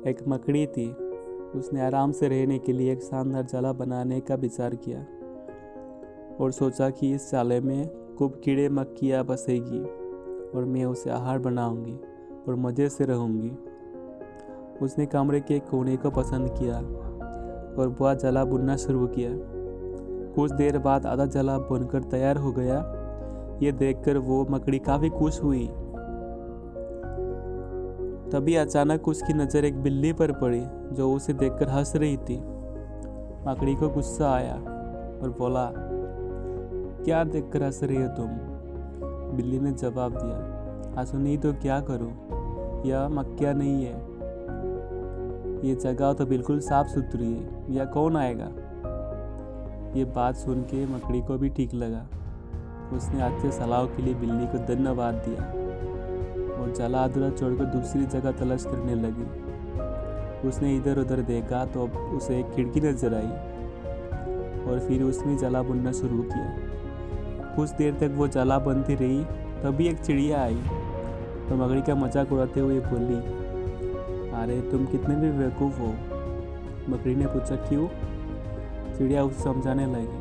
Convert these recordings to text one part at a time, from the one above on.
एक मकड़ी थी। उसने आराम से रहने के लिए एक शानदार जाला बनाने का विचार किया और सोचा कि इस जाले में खूब कीड़े मक्खियाँ बसेगी और मैं उसे आहार बनाऊंगी और मज़े से रहूंगी। उसने कमरे के एक कोने को पसंद किया और वह जाला बुनना शुरू किया। कुछ देर बाद आधा जाला बुनकर तैयार हो गया। ये देखकर वो मकड़ी काफ़ी खुश हुई। तभी अचानक उसकी नज़र एक बिल्ली पर पड़ी जो उसे देखकर हंस रही थी। मकड़ी को गुस्सा आया और बोला, क्या देखकर हंस रही हो तुम? बिल्ली ने जवाब दिया, हंसू नहीं तो क्या करूं? यह मक्खियाँ नहीं है, ये जगह तो बिल्कुल साफ सुथरी है, यह कौन आएगा? ये बात सुन के मकड़ी को भी ठीक लगा। उसने अच्छे सलाह के लिए बिल्ली को धन्यवाद दिया और जाला अधूरा छोड़कर दूसरी जगह तलाश करने लगी। उसने इधर उधर देखा तो उसे एक खिड़की नजर आई और फिर उसने जाला बुनना शुरू किया। कुछ देर तक वो जाला बनती रही। तभी एक चिड़िया आई तो मकड़ी का मजाक उड़ाते हुए बोली, अरे तुम कितने भी बेवकूफ़ हो। मकड़ी ने पूछा, क्यों? चिड़िया उसे समझाने लगी,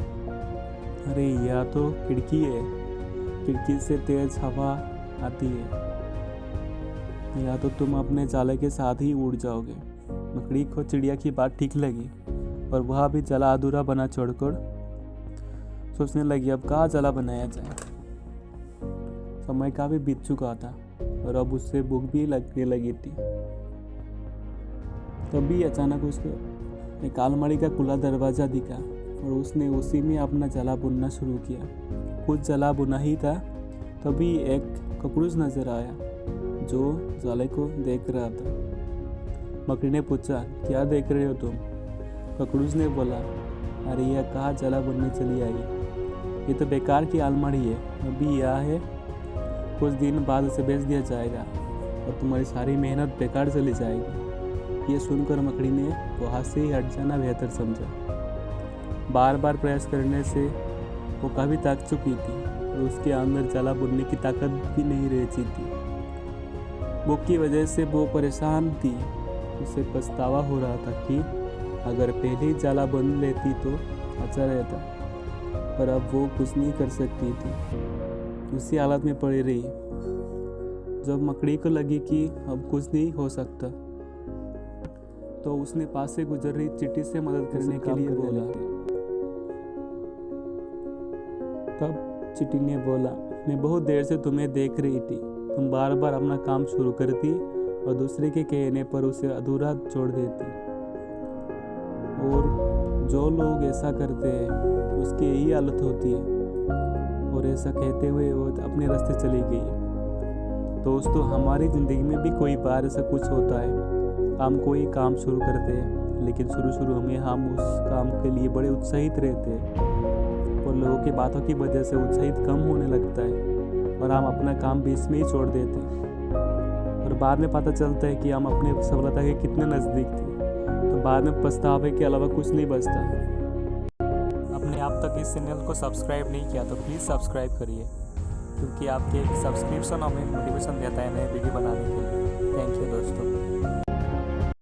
अरे यह तो खिड़की है, खिड़की से तेज हवा आती है, या तो तुम अपने जाले के साथ ही उड़ जाओगे। मकड़ी को चिड़िया की बात ठीक लगी और वह भी जाला अधूरा बना छोड़कर सोचने लगी, अब कहाँ जाला बनाया जाए। समय काफ़ी बीत चुका था और अब उससे भूख भी लगने लगी थी। तभी अचानक उसको एक अलमारी का खुला दरवाज़ा दिखा और उसने उसी में अपना जाला बुनना शुरू किया। कुछ जाला बुना ही था, तभी एक ककड़ूस नजर आया जो जाले को देख रहा था। मकड़ी ने पूछा, क्या देख रहे हो तुम? ककड़ूस ने बोला, अरे यह कहाँ जाला बुनने चली आई? ये तो बेकार की अलमारी है, अभी यह है, कुछ दिन बाद उसे बेच दिया जाएगा और तुम्हारी सारी मेहनत बेकार चली जाएगी। ये सुनकर मकड़ी ने वहाँ से ही हट जाना बेहतर समझा। बार बार प्रयास करने से वो काफ़ी थक चुकी थी और उसके अंदर जाला बुनने की ताकत भी नहीं रहती थी। भूख की वजह से वो परेशान थी। उसे पछतावा हो रहा था कि अगर पहले ही जाला बुन लेती तो अच्छा रहता, पर अब वो कुछ नहीं कर सकती थी। उसी हालत में पड़ी रही। जब मकड़ी को लगी कि अब कुछ नहीं हो सकता तो उसने पास से गुजर रही चींटी से मदद करने के लिए बोला। तब चींटी ने बोला, मैं बहुत देर से तुम्हें देख रही थी, तुम बार बार अपना काम शुरू करती और दूसरे के कहने पर उसे अधूरा छोड़ देती, और जो लोग ऐसा करते हैं उसकी यही हालत होती है। और ऐसा कहते हुए वो अपने रास्ते चली गई। दोस्तों, हमारी ज़िंदगी में भी कोई बार ऐसा कुछ होता है। हम कोई काम शुरू करते हैं लेकिन शुरू में हम उस काम के लिए बड़े उत्साहित रहते हैं और लोगों की बातों की वजह से उत्साहित कम होने लगता है और हम अपना काम बीच में ही छोड़ देते हैं और बाद में पता चलता है कि हम अपने सफलता के कितने नज़दीक थे। तो बाद में पछतावे के अलावा कुछ नहीं बचता। आपने अब तक इस चैनल को सब्सक्राइब नहीं किया तो प्लीज़ सब्सक्राइब करिए, क्योंकि आपके एक सब्सक्रिप्शन हमें मोटिवेशन देता है नए वीडियो बनाने के लिए। थैंक यू दोस्तों।